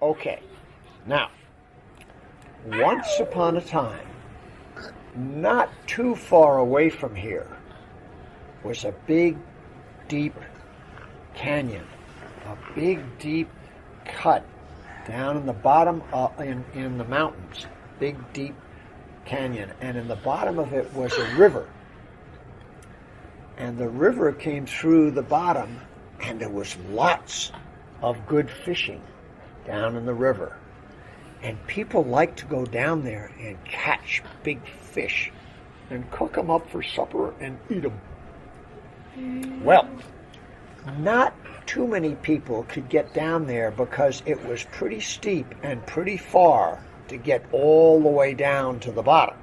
Okay, now, once upon a time, not too far away from here, was a big, deep canyon, a big, deep cut down in the bottom in the mountains, big, deep canyon, and in the bottom of it was a river. And the river came through the bottom, and there was lots of good fishing down in the river. And people like to go down there and catch big fish and cook them up for supper and eat them. Well, not too many people could get down there because it was pretty steep and pretty far to get all the way down to the bottom.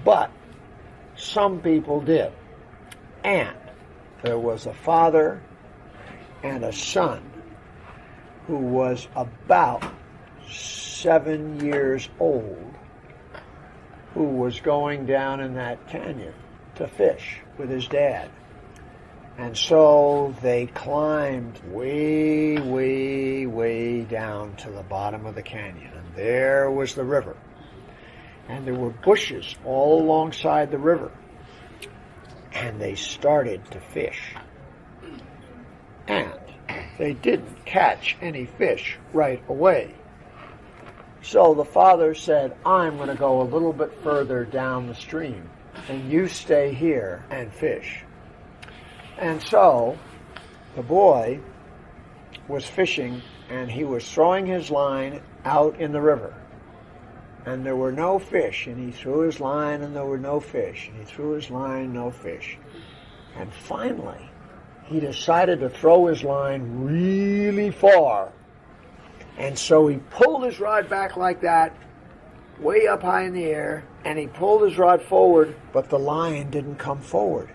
But some people did. And there was a father and a son who was about 7 years old, who was going down in that canyon to fish with his dad. And so they climbed way, way, way down to the bottom of the canyon. And there was the river. And there were bushes all alongside the river. And they started to fish. And they didn't catch any fish right away. So the father said, I'm going to go a little bit further down the stream, and you stay here and fish. And so the boy was fishing, and he was throwing his line out in the river. And there were no fish, and he threw his line, and there were no fish. And he threw his line, no fish. And finally, he decided to throw his line really far. And so he pulled his rod back like that, way up high in the air, and he pulled his rod forward, but the line didn't come forward.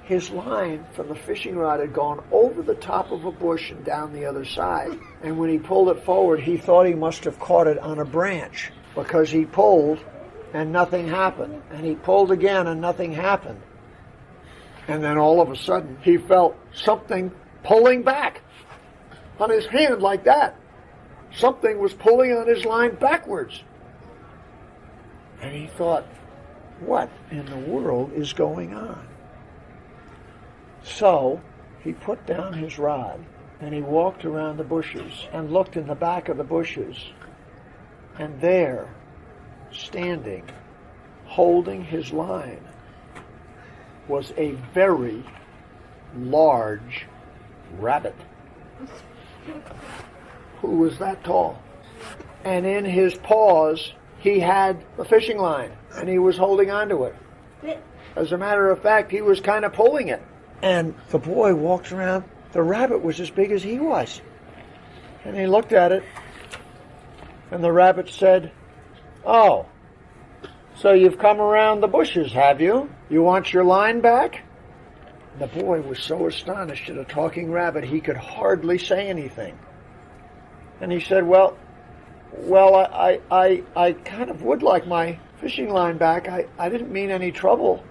His line from the fishing rod had gone over the top of a bush and down the other side. And when he pulled it forward, he thought he must have caught it on a branch, because he pulled and nothing happened. And he pulled again and nothing happened. And then all of a sudden, he felt something pulling back on his hand like that. Something was pulling on his line backwards. And he thought, what in the world is going on? So he put down his rod and he walked around the bushes and looked in the back of the bushes. And there, standing, holding his line, was a very large rabbit who was that tall. And in his paws, he had the fishing line, and he was holding onto it. As a matter of fact, he was kind of pulling it. And the boy walked around. The rabbit was as big as he was. And he looked at it, and the rabbit said, oh, so you've come around the bushes, have you? You want your line back? The boy was so astonished at a talking rabbit, he could hardly say anything. And he said, well, I kind of would like my fishing line back. I didn't mean any trouble.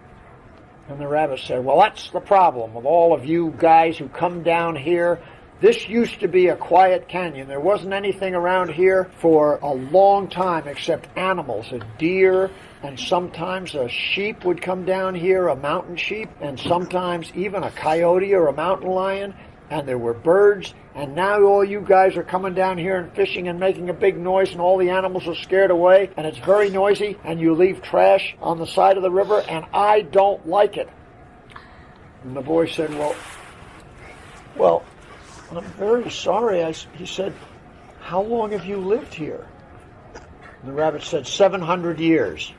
And the rabbit said, well, that's the problem with all of you guys who come down here. This used to be a quiet canyon. There wasn't anything around here for a long time except animals, a deer, and sometimes a sheep would come down here, a mountain sheep, and sometimes even a coyote or a mountain lion, and there were birds, and now all you guys are coming down here and fishing and making a big noise, and all the animals are scared away, and it's very noisy, and you leave trash on the side of the river, and I don't like it. And the boy said, well, I'm very sorry. He said, how long have you lived here? And the rabbit said, 700 years.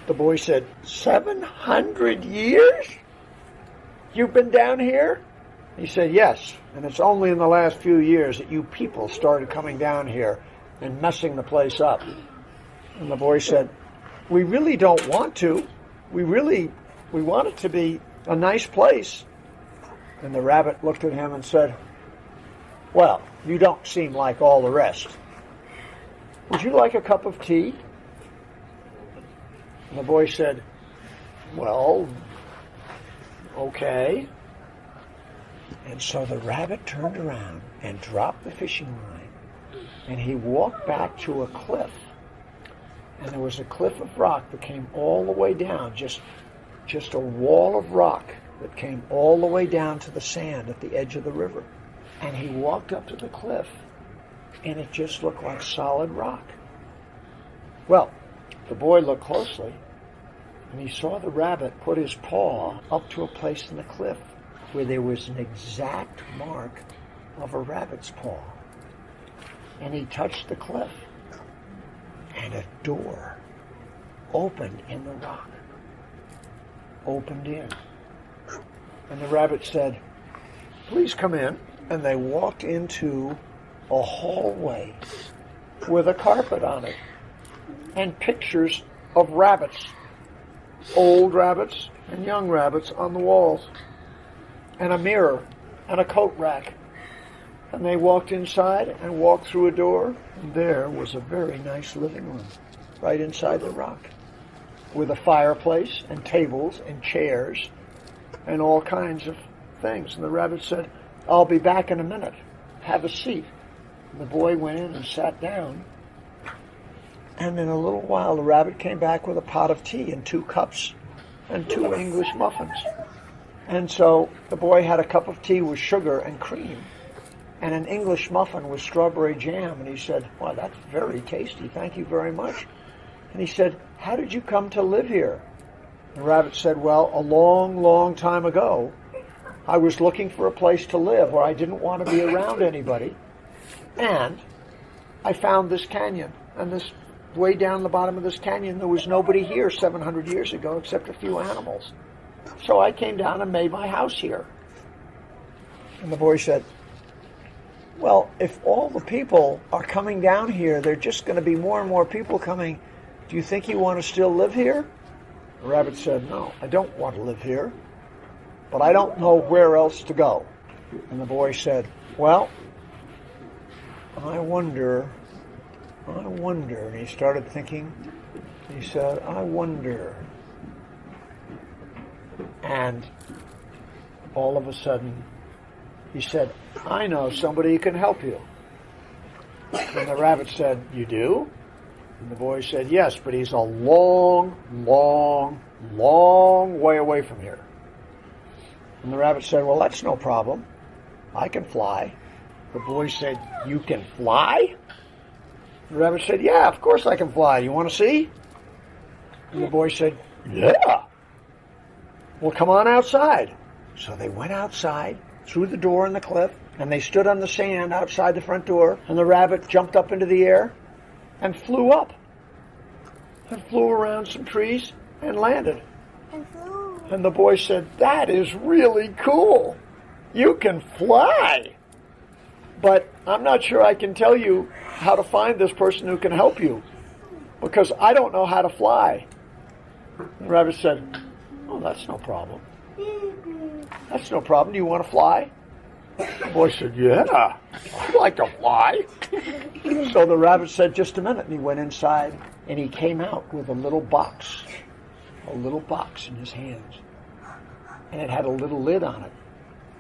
The boy said, 700 years? You've been down here? He said, yes, and it's only in the last few years that you people started coming down here and messing the place up. And the boy said, we really don't want to. We want it to be a nice place. And the rabbit looked at him and said, well, you don't seem like all the rest. Would you like a cup of tea? And the boy said, well, okay. And so the rabbit turned around and dropped the fishing line, and he walked back to a cliff. And there was a cliff of rock that came all the way down, just a wall of rock that came all the way down to the sand at the edge of the river. And he walked up to the cliff, and it just looked like solid rock. Well, the boy looked closely, and he saw the rabbit put his paw up to a place in the cliff where there was an exact mark of a rabbit's paw. And he touched the cliff, and a door opened in the rock, opened in. And the rabbit said, "Please come in." And they walked into a hallway with a carpet on it and pictures of rabbits, old rabbits and young rabbits on the walls, and a mirror and a coat rack. And they walked inside and walked through a door, and there was a very nice living room right inside the rock with a fireplace and tables and chairs and all kinds of things. And the rabbit said, "I'll be back in a minute. Have a seat." And the boy went in and sat down. And in a little while, the rabbit came back with a pot of tea and 2 cups and 2 English muffins. And so the boy had a cup of tea with sugar and cream and an English muffin with strawberry jam. And he said, "Well, that's very tasty. Thank you very much." And he said, "How did you come to live here?" The rabbit said, "Well, a long, long time ago, I was looking for a place to live where I didn't want to be around anybody. And I found this canyon. And this way down the bottom of this canyon, there was nobody here 700 years ago except a few animals. So I came down and made my house here." And the boy said, "Well, if all the people are coming down here, there are just going to be more and more people coming. Do you think you want to still live here?" The rabbit said, "No, I don't want to live here, but I don't know where else to go." And the boy said, "Well, I wonder. And he started thinking. He said, "I wonder." And all of a sudden, he said, "I know somebody who can help you." And the rabbit said, "You do?" And the boy said, "Yes, but he's a long, long, long way away from here." And the rabbit said, "Well, that's no problem. I can fly." The boy said, "You can fly?" The rabbit said, "Yeah, of course I can fly. You want to see?" And the boy said, "Yeah." "Well, come on outside." So they went outside, through the door in the cliff, and they stood on the sand outside the front door, and the rabbit jumped up into the air and flew up, and flew around some trees and landed. And the boy said, "That is really cool. You can fly. But I'm not sure I can tell you how to find this person who can help you, because I don't know how to fly." And the rabbit said, "Oh, that's no problem. That's no problem. Do you want to fly?" The boy said, "Yeah, I'd like to fly." So the rabbit said, "Just a minute." And he went inside, and he came out with a little box in his hands. And it had a little lid on it.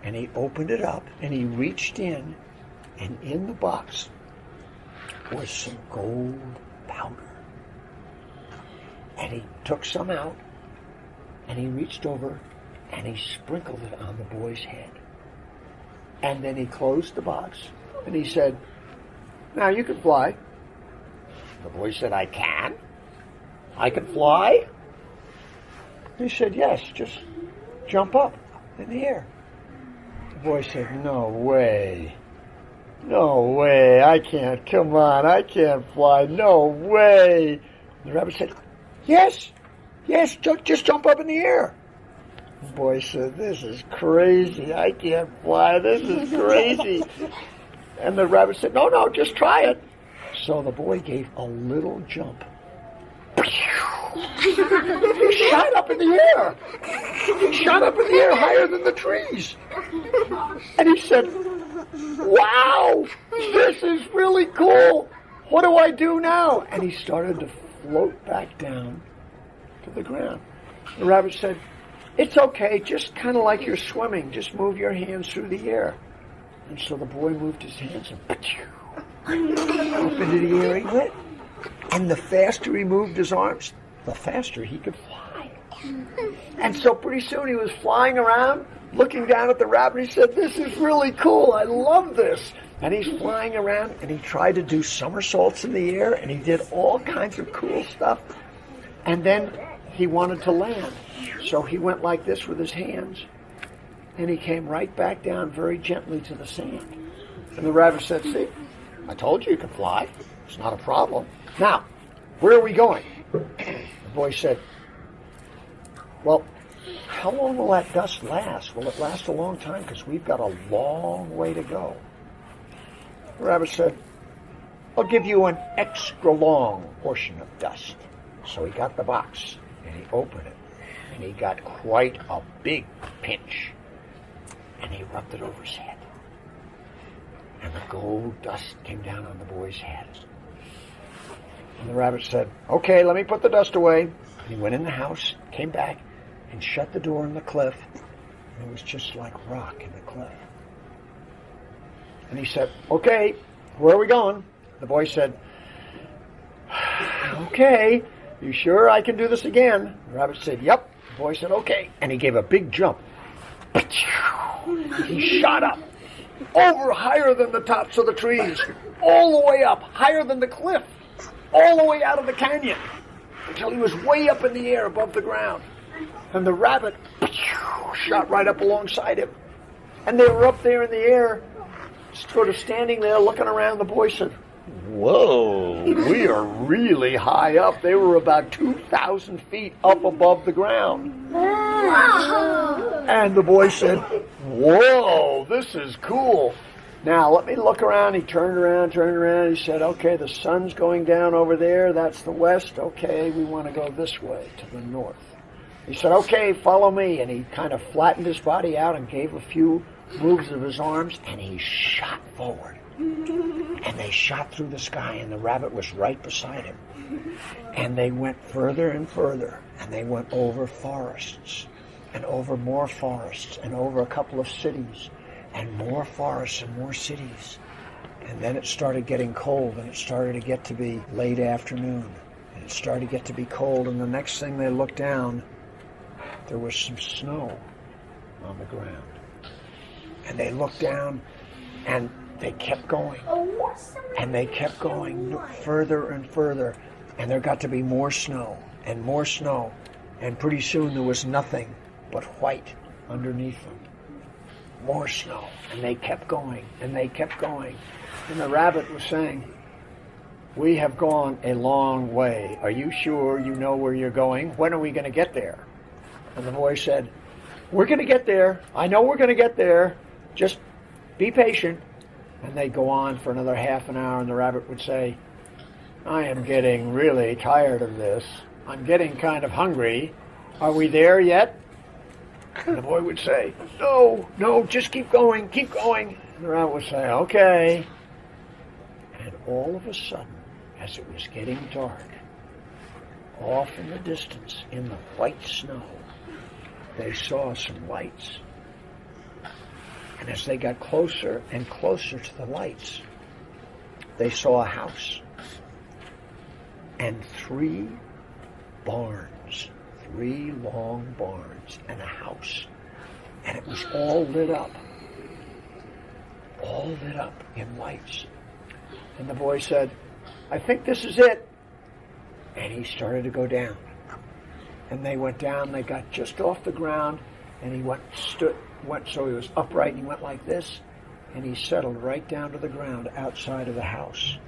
And he opened it up, and he reached in, and in the box was some gold powder. And he took some out, and he reached over, and he sprinkled it on the boy's head. And then he closed the box, and he said, "Now you can fly." The boy said, "I can? I can fly?" He said, "Yes, just jump up in the air." The boy said, "No way. No way. I can't. Come on, I can't fly. No way." The rabbit said, Yes, just jump up in the air." The boy said, "This is crazy. I can't fly. This is crazy." And the rabbit said, No, just try it." So the boy gave a little jump. He shot up in the air. He shot up in the air higher than the trees. And he said, "Wow, this is really cool. What do I do now?" And he started to float back down to the ground. The rabbit said, It's okay, just kind of like you're swimming. Just move your hands through the air. And so the boy moved his hands and up into the air he went. And the faster he moved his arms, the faster he could fly. And so pretty soon he was flying around, looking down at the rabbit. He said, "This is really cool. I love this." And he's flying around, and he tried to do somersaults in the air, and he did all kinds of cool stuff. And then he wanted to land. So he went like this with his hands, and he came right back down very gently to the sand. And the rabbit said, "See, I told you could fly. It's not a problem. Now, where are we going?" The boy said, "Well, how long will that dust last? Will it last a long time? Because we've got a long way to go." The rabbit said, "I'll give you an extra long portion of dust." So he got the box, and he opened it, and he got quite a big pinch, and he rubbed it over his head. And the gold dust came down on the boy's head. And the rabbit said, "Okay, let me put the dust away." And he went in the house, came back, and shut the door on the cliff. And it was just like rock in the cliff. And he said, "Okay, where are we going?" The boy said, "Okay, you sure I can do this again?" The rabbit said, "Yep." The boy said, "Okay." And he gave a big jump. He shot up, over higher than the tops of the trees, all the way up, higher than the cliff, all the way out of the canyon, until he was way up in the air above the ground. And the rabbit shot right up alongside him. And they were up there in the air, sort of standing there looking around. The boy said, "Whoa, we are really high up." They were about 2,000 feet up above the ground. And the boy said, "Whoa, this is cool. Now, let me look around." He turned around. He said, "Okay, the sun's going down over there. That's the west. Okay, we want to go this way to the north." He said, "Okay, follow me." And he kind of flattened his body out and gave a few moves of his arms, and he shot forward. And they shot through the sky, and the rabbit was right beside him. And they went further and further, and they went over forests, and over more forests, and over a couple of cities, and more forests and more cities. And then it started getting cold, and it started to get to be late afternoon, and it started to get to be cold, and the next thing they looked down, there was some snow on the ground. And they looked down, and they kept going, and they kept going further and further, and there got to be more snow, and pretty soon there was nothing but white underneath them. More snow, and they kept going, and they kept going. And the rabbit was saying, "We have gone a long way. Are you sure you know where you're going? When are we going to get there?" And the boy said, "We're going to get there. I know we're going to get there. Just be patient." And they'd go on for another half an hour, and the rabbit would say, "I am getting really tired of this. I'm getting kind of hungry. Are we there yet?" And the boy would say, No, just keep going, keep going." And the rabbit would say, "Okay." And all of a sudden, as it was getting dark, off in the distance, in the white snow, they saw some lights. And as they got closer and closer to the lights, they saw a house and 3 barns, 3 long barns and a house. And it was all lit up in lights. And the boy said, "I think this is it." And he started to go down. And they went down, they got just off the ground, and he went so he was upright, and he went like this, and he settled right down to the ground outside of the house.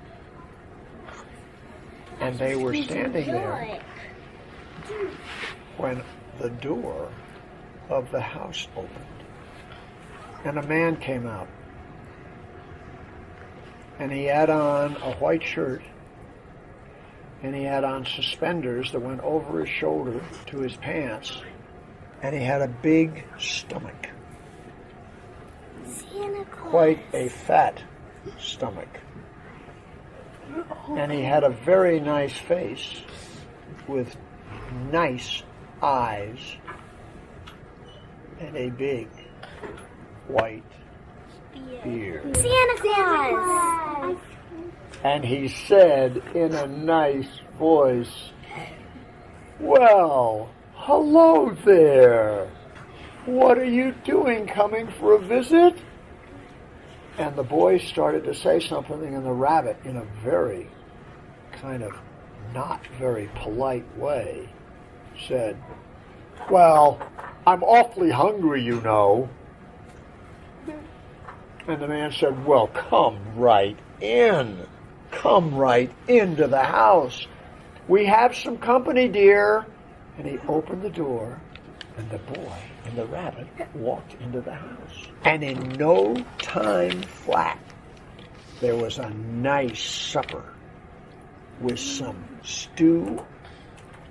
And they were standing there when the door of the house opened, and a man came out. And he had on a white shirt, and he had on suspenders that went over his shoulder to his pants, and he had a big stomach. Quite a fat stomach. And he had a very nice face with nice eyes and a big white beard. Santa Claus! And he said in a nice voice, "Well, hello there. What are you doing, coming for a visit?" And the boy started to say something, and the rabbit, in a very kind of not very polite way, said, "Well, I'm awfully hungry, you know." And the man said, "Well, come right in. Come right into the house. We have some company, dear." And he opened the door, and the boy and the rabbit walked into the house. And in no time flat, there was a nice supper with some stew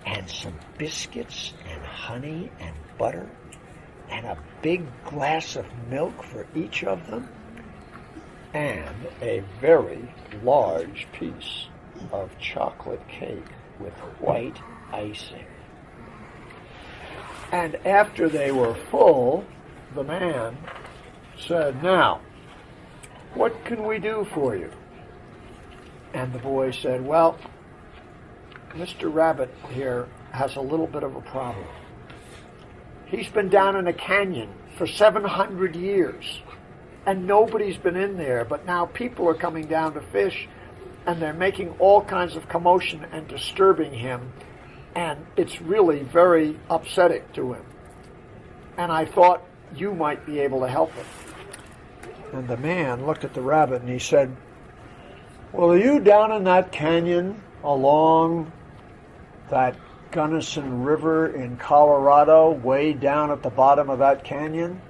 and some biscuits and honey and butter and a big glass of milk for each of them and a very large piece of chocolate cake with white icing. And after they were full, the man said, "Now, what can we do for you?" And the boy said, "Well, Mr. Rabbit here has a little bit of a problem. He's been down in a canyon for 700 years, and nobody's been in there, but now people are coming down to fish, and they're making all kinds of commotion and disturbing him, and it's really very upsetting to him. And I thought you might be able to help him." And the man looked at the rabbit and he said, "Well, are you down in that canyon along that Gunnison River in Colorado, way down at the bottom of that canyon?"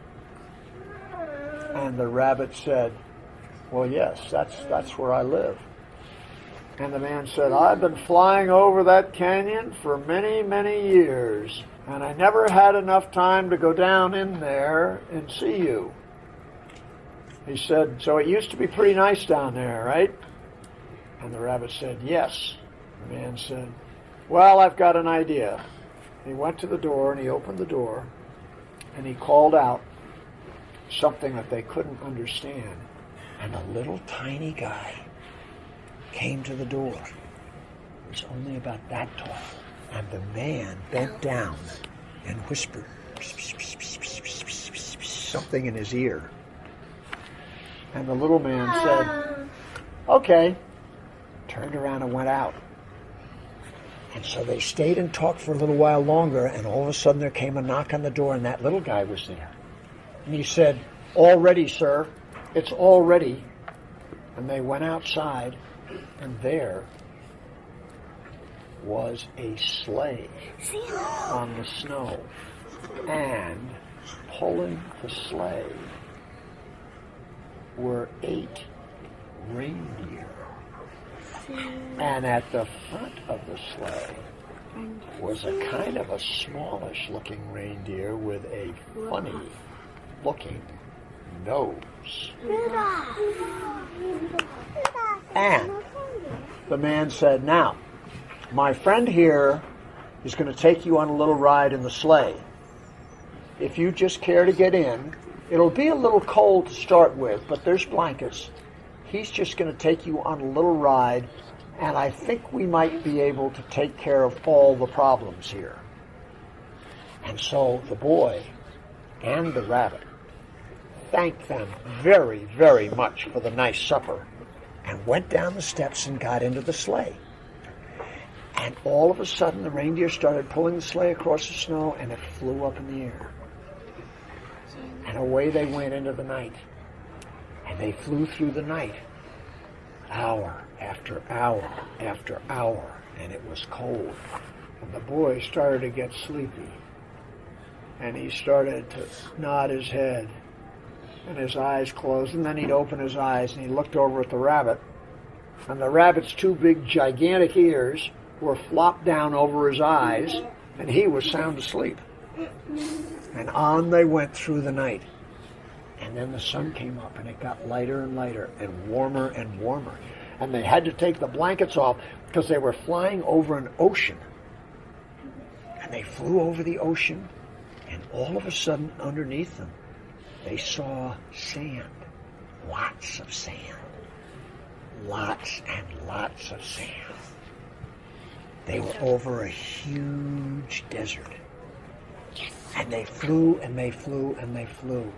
And the rabbit said, "Well, yes, that's where I live." And the man said, "I've been flying over that canyon for many, many years, and I never had enough time to go down in there and see you." He said, "So it used to be pretty nice down there, right?" And the rabbit said, "Yes." The man said, "Well, I've got an idea." He went to the door and he opened the door and he called out something that they couldn't understand. And a little tiny guy came to the door. It was only about that tall. And the man bent down and whispered something in his ear. And the little man said, "Okay," turned around and went out. And so they stayed and talked for a little while longer, and all of a sudden there came a knock on the door, and that little guy was there. And he said, "All ready, sir. It's all ready." And they went outside, and there was a sleigh on the snow. And pulling the sleigh were 8 reindeer. And at the front of the sleigh was a kind of a smallish looking reindeer with a funny looking nose. And the man said, "Now, my friend here is going to take you on a little ride in the sleigh. If you just care to get in, it'll be a little cold to start with, but there's blankets. He's just going to take you on a little ride, and I think we might be able to take care of all the problems here." And so the boy and the rabbit thanked them very, very much for the nice supper and went down the steps and got into the sleigh. And all of a sudden the reindeer started pulling the sleigh across the snow, and it flew up in the air. And away they went into the night. And they flew through the night, hour after hour after hour, and it was cold. And the boy started to get sleepy. And he started to nod his head, and his eyes closed, and then he'd open his eyes, and he looked over at the rabbit. And the rabbit's 2 big, gigantic ears were flopped down over his eyes, and he was sound asleep. And on they went through the night. And then the sun came up, and it got lighter and lighter and warmer and warmer. And they had to take the blankets off because they were flying over an ocean. And they flew over the ocean, and all of a sudden underneath them, they saw sand. Lots of sand. Lots and lots of sand. They were over a huge desert. And they flew and they flew and they flew.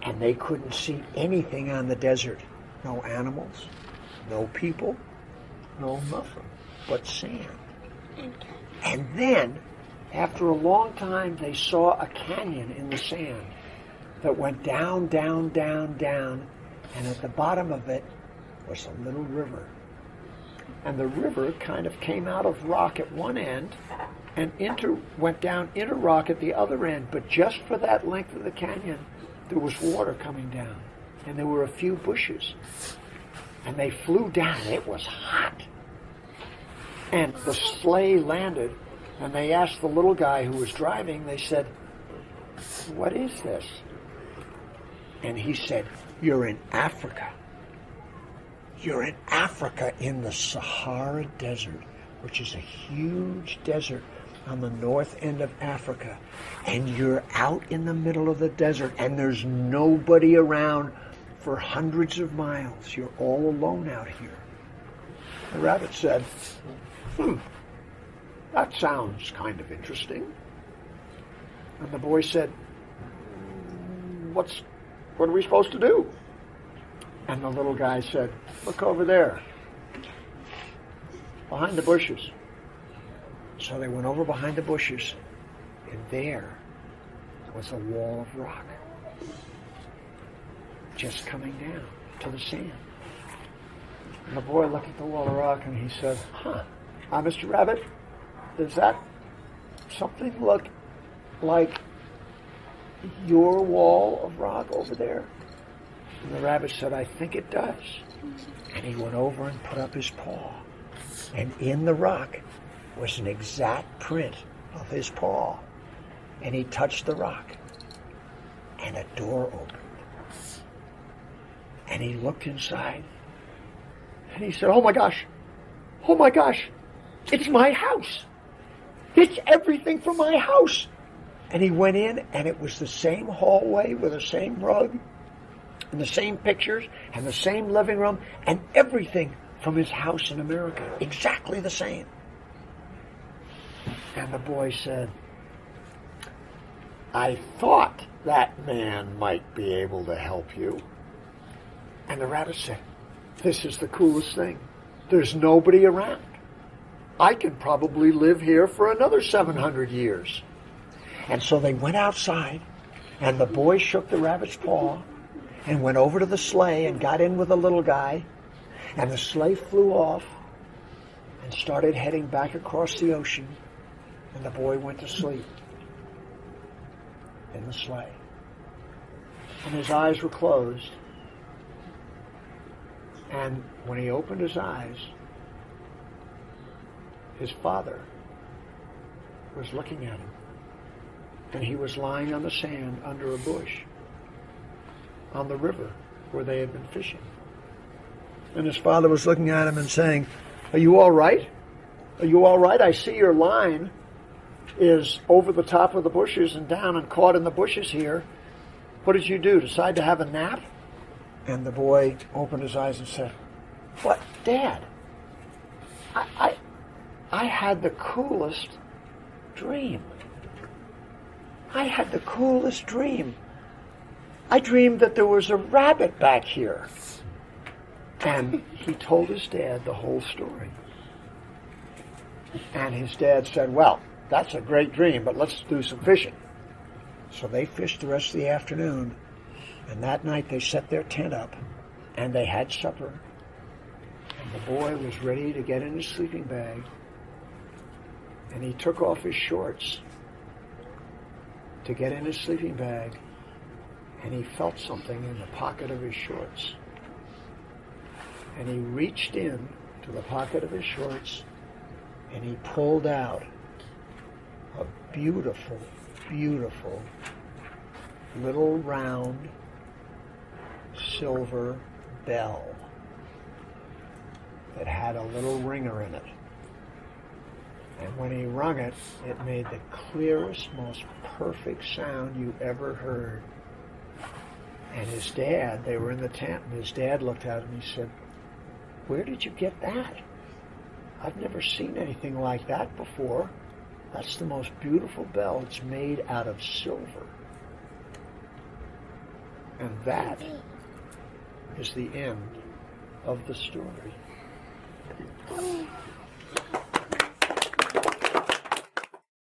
And they couldn't see anything on the desert. No animals, no people, no nothing but sand. And then, after a long time, they saw a canyon in the sand that went down, down, down, down, and at the bottom of it was a little river. And the river kind of came out of rock at one end and went down into rock at the other end, but just for that length of the canyon, there was water coming down, and there were a few bushes. And they flew down. It was hot. And the sleigh landed, and they asked the little guy who was driving, they said, "What is this?" And he said, "You're in Africa. You're in Africa in the Sahara Desert, which is a huge desert on the north end of Africa. And you're out in the middle of the desert, and there's nobody around for hundreds of miles. You're all alone out here." The rabbit said, "That sounds kind of interesting." And the boy said, what are we supposed to do?" And the little guy said, "Look over there, behind the bushes." So they went over behind the bushes, and there was a wall of rock just coming down to the sand. And the boy looked at the wall of rock and he said, Mr. Rabbit, does that something look like your wall of rock over there?" And the rabbit said, "I think it does." And he went over and put up his paw. And in the rock was an exact print of his paw. And he touched the rock. And a door opened. And he looked inside. And he said, oh my gosh, it's my house. It's everything from my house." And he went in, and it was the same hallway with the same rug, and the same pictures, and the same living room, and everything from his house in America. Exactly the same. And the boy said, "I thought that man might be able to help you." And the rabbit said, "This is the coolest thing. There's nobody around. I could probably live here for another 700 years. And so they went outside, and the boy shook the rabbit's paw and went over to the sleigh and got in with the little guy, and the sleigh flew off and started heading back across the ocean, and the boy went to sleep in the sleigh. And his eyes were closed, and when he opened his eyes, his father was looking at him. And he was lying on the sand under a bush on the river where they had been fishing. And his father was looking at him and saying, "Are you all right? Are you all right? I see your line is over the top of the bushes and down and caught in the bushes here. What did you do? Decide to have a nap?" And the boy opened his eyes and said, "What, Dad? I had the coolest dream. I had the coolest dream. I dreamed that there was a rabbit back here." And he told his dad the whole story. And his dad said, "Well, that's a great dream, but let's do some fishing." So they fished the rest of the afternoon, and that night they set their tent up, and they had supper. And the boy was ready to get in his sleeping bag, and he took off his shorts to get in his sleeping bag, and he felt something in the pocket of his shorts. And he reached in to the pocket of his shorts, and he pulled out a beautiful, beautiful little round silver bell that had a little ringer in it. And when he rung it, it made the clearest, most perfect sound you ever heard. And his dad, they were in the tent, and his dad looked at him and he said, "Where did you get that? I've never seen anything like that before. That's the most beautiful bell. It's made out of silver." And that is the end of the story.